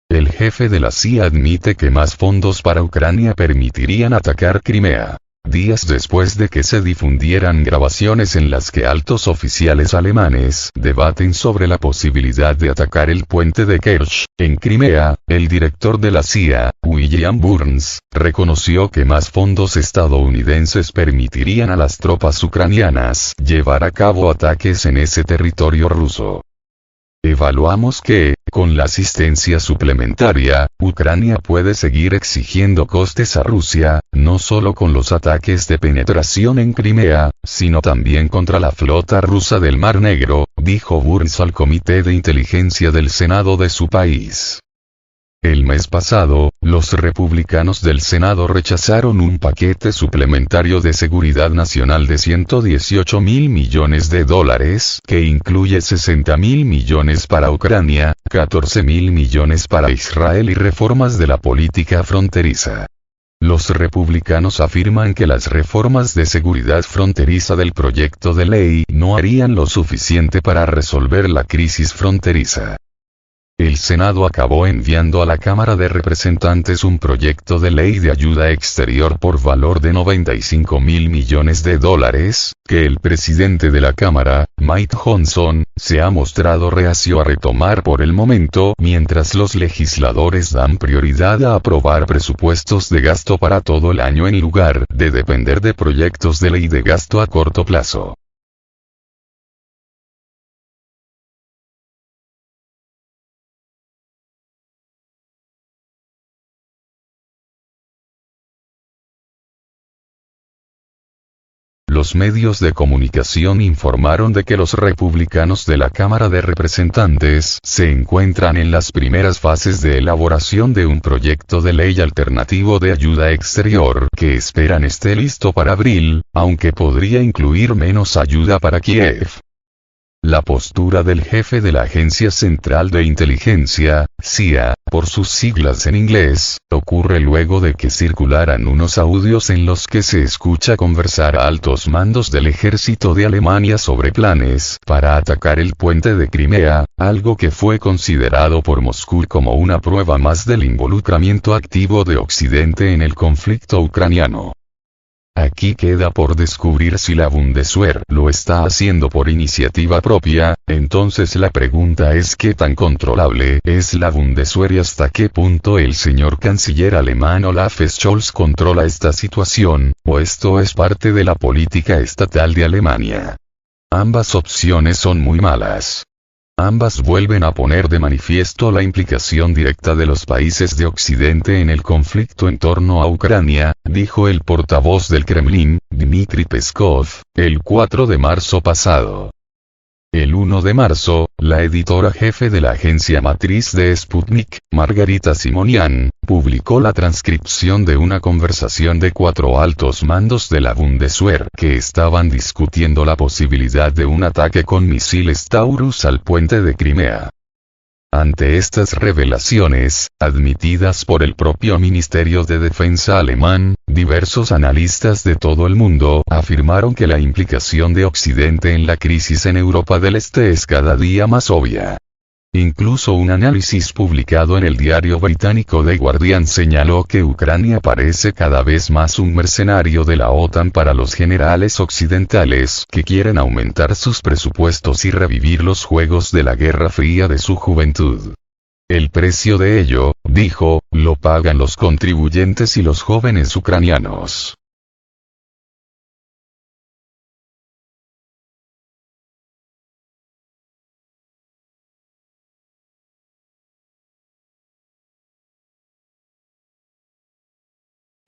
El jefe de la CIA admite que más fondos para Ucrania permitirían atacar Crimea. Días después de que se difundieran grabaciones en las que altos oficiales alemanes debaten sobre la posibilidad de atacar el puente de Kerch, en Crimea, el director de la CIA, William Burns, reconoció que más fondos estadounidenses permitirían a las tropas ucranianas llevar a cabo ataques en ese territorio ruso. Evaluamos que, con la asistencia suplementaria, Ucrania puede seguir exigiendo costes a Rusia, no solo con los ataques de penetración en Crimea, sino también contra la flota rusa del Mar Negro, dijo Burns al Comité de Inteligencia del Senado de su país. El mes pasado, los republicanos del Senado rechazaron un paquete suplementario de seguridad nacional de 118.000 millones de dólares, que incluye 60.000 millones para Ucrania, 14.000 millones para Israel y reformas de la política fronteriza. Los republicanos afirman que las reformas de seguridad fronteriza del proyecto de ley no harían lo suficiente para resolver la crisis fronteriza. El Senado acabó enviando a la Cámara de Representantes un proyecto de ley de ayuda exterior por valor de 95.000 millones de dólares, que el presidente de la Cámara, Mike Johnson, se ha mostrado reacio a retomar por el momento, mientras los legisladores dan prioridad a aprobar presupuestos de gasto para todo el año en lugar de depender de proyectos de ley de gasto a corto plazo. Los medios de comunicación informaron de que los republicanos de la Cámara de Representantes se encuentran en las primeras fases de elaboración de un proyecto de ley alternativo de ayuda exterior que esperan esté listo para abril, aunque podría incluir menos ayuda para Kiev. La postura del jefe de la Agencia Central de Inteligencia, CIA, por sus siglas en inglés, ocurre luego de que circularan unos audios en los que se escucha conversar a altos mandos del ejército de Alemania sobre planes para atacar el puente de Crimea, algo que fue considerado por Moscú como una prueba más del involucramiento activo de Occidente en el conflicto ucraniano. Aquí queda por descubrir si la Bundeswehr lo está haciendo por iniciativa propia. Entonces la pregunta es qué tan controlable es la Bundeswehr y hasta qué punto el señor canciller alemán Olaf Scholz controla esta situación, o esto es parte de la política estatal de Alemania. Ambas opciones son muy malas. Ambas vuelven a poner de manifiesto la implicación directa de los países de Occidente en el conflicto en torno a Ucrania, dijo el portavoz del Kremlin, Dmitry Peskov, el 4 de marzo pasado. El 1 de marzo, la editora jefe de la agencia matriz de Sputnik, Margarita Simonian, publicó la transcripción de una conversación de 4 altos mandos de la Bundeswehr que estaban discutiendo la posibilidad de un ataque con misiles Taurus al puente de Crimea. Ante estas revelaciones, admitidas por el propio Ministerio de Defensa alemán, diversos analistas de todo el mundo afirmaron que la implicación de Occidente en la crisis en Europa del Este es cada día más obvia. Incluso un análisis publicado en el diario británico The Guardian señaló que Ucrania parece cada vez más un mercenario de la OTAN para los generales occidentales que quieren aumentar sus presupuestos y revivir los juegos de la Guerra Fría de su juventud. El precio de ello, dijo, lo pagan los contribuyentes y los jóvenes ucranianos.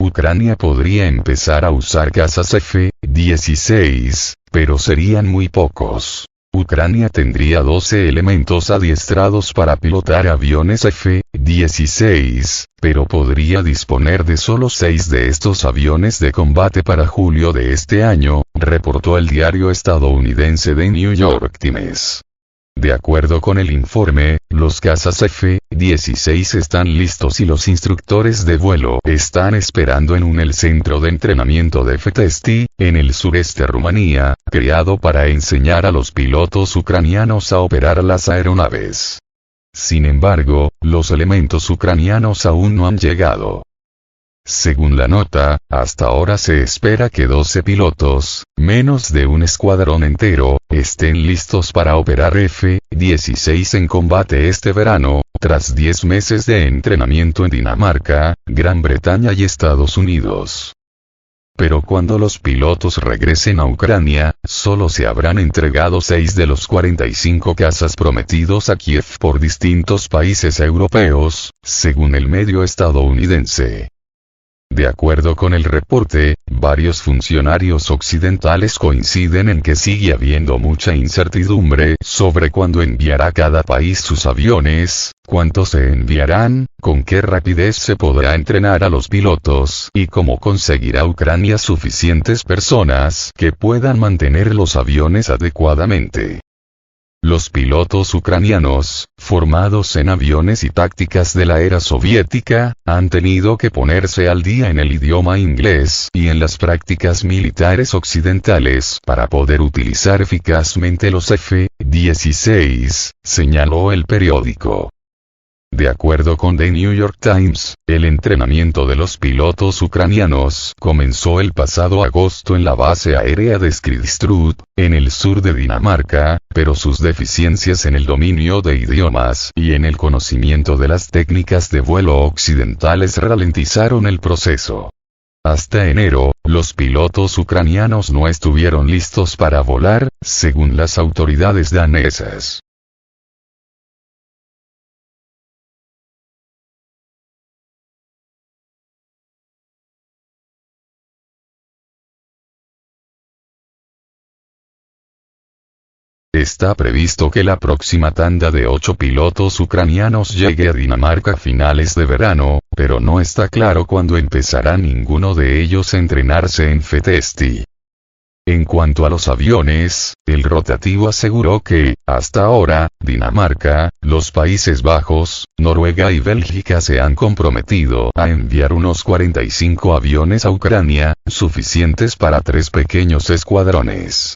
Ucrania podría empezar a usar cazas F-16, pero serían muy pocos. Ucrania tendría 12 elementos adiestrados para pilotar aviones F-16, pero podría disponer de solo 6 de estos aviones de combate para julio de este año, reportó el diario estadounidense The New York Times. De acuerdo con el informe, los cazas F-16 están listos y los instructores de vuelo están esperando en el centro de entrenamiento de F-Testi, en el sureste de Rumanía, creado para enseñar a los pilotos ucranianos a operar las aeronaves. Sin embargo, los elementos ucranianos aún no han llegado. Según la nota, hasta ahora se espera que 12 pilotos, menos de un escuadrón entero, estén listos para operar F-16 en combate este verano, tras 10 meses de entrenamiento en Dinamarca, Gran Bretaña y Estados Unidos. Pero cuando los pilotos regresen a Ucrania, solo se habrán entregado 6 de los 45 cazas prometidos a Kiev por distintos países europeos, según el medio estadounidense. De acuerdo con el reporte, varios funcionarios occidentales coinciden en que sigue habiendo mucha incertidumbre sobre cuándo enviará cada país sus aviones, cuántos se enviarán, con qué rapidez se podrá entrenar a los pilotos y cómo conseguirá Ucrania suficientes personas que puedan mantener los aviones adecuadamente. Los pilotos ucranianos, formados en aviones y tácticas de la era soviética, han tenido que ponerse al día en el idioma inglés y en las prácticas militares occidentales para poder utilizar eficazmente los F-16, señaló el periódico. De acuerdo con The New York Times, el entrenamiento de los pilotos ucranianos comenzó el pasado agosto en la base aérea de Skristrud, en el sur de Dinamarca, pero sus deficiencias en el dominio de idiomas y en el conocimiento de las técnicas de vuelo occidentales ralentizaron el proceso. Hasta enero, los pilotos ucranianos no estuvieron listos para volar, según las autoridades danesas. Está previsto que la próxima tanda de 8 pilotos ucranianos llegue a Dinamarca a finales de verano, pero no está claro cuándo empezará ninguno de ellos a entrenarse en FTST. En cuanto a los aviones, el rotativo aseguró que, hasta ahora, Dinamarca, los Países Bajos, Noruega y Bélgica se han comprometido a enviar unos 45 aviones a Ucrania, suficientes para 3 pequeños escuadrones.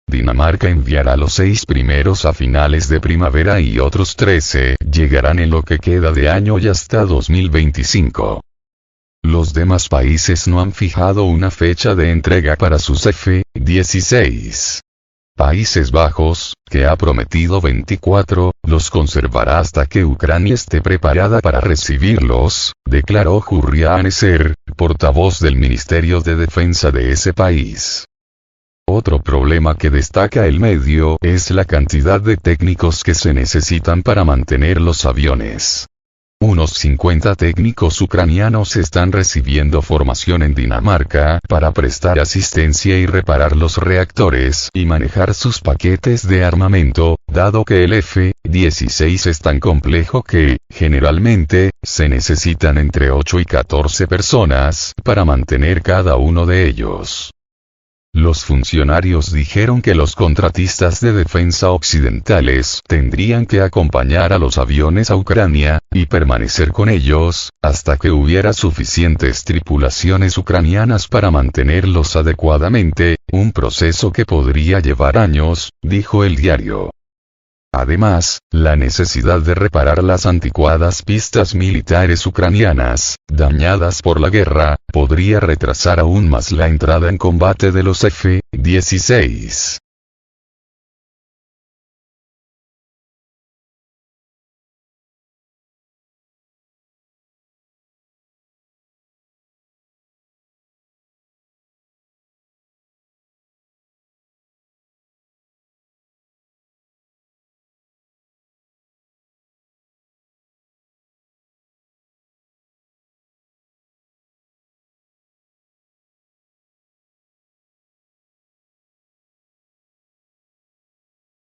Dinamarca enviará los 6 primeros a finales de primavera y otros 13 llegarán en lo que queda de año y hasta 2025. Los demás países no han fijado una fecha de entrega para sus F-16. Países Bajos, que ha prometido 24, los conservará hasta que Ucrania esté preparada para recibirlos, declaró Hurriyet Aneser, portavoz del Ministerio de Defensa de ese país. Otro problema que destaca el medio es la cantidad de técnicos que se necesitan para mantener los aviones. Unos 50 técnicos ucranianos están recibiendo formación en Dinamarca para prestar asistencia y reparar los reactores y manejar sus paquetes de armamento, dado que el F-16 es tan complejo que, generalmente, se necesitan entre 8 y 14 personas para mantener cada uno de ellos. Los funcionarios dijeron que los contratistas de defensa occidentales tendrían que acompañar a los aviones a Ucrania, y permanecer con ellos, hasta que hubiera suficientes tripulaciones ucranianas para mantenerlos adecuadamente, un proceso que podría llevar años, dijo el diario. Además, la necesidad de reparar las anticuadas pistas militares ucranianas, dañadas por la guerra, podría retrasar aún más la entrada en combate de los F-16.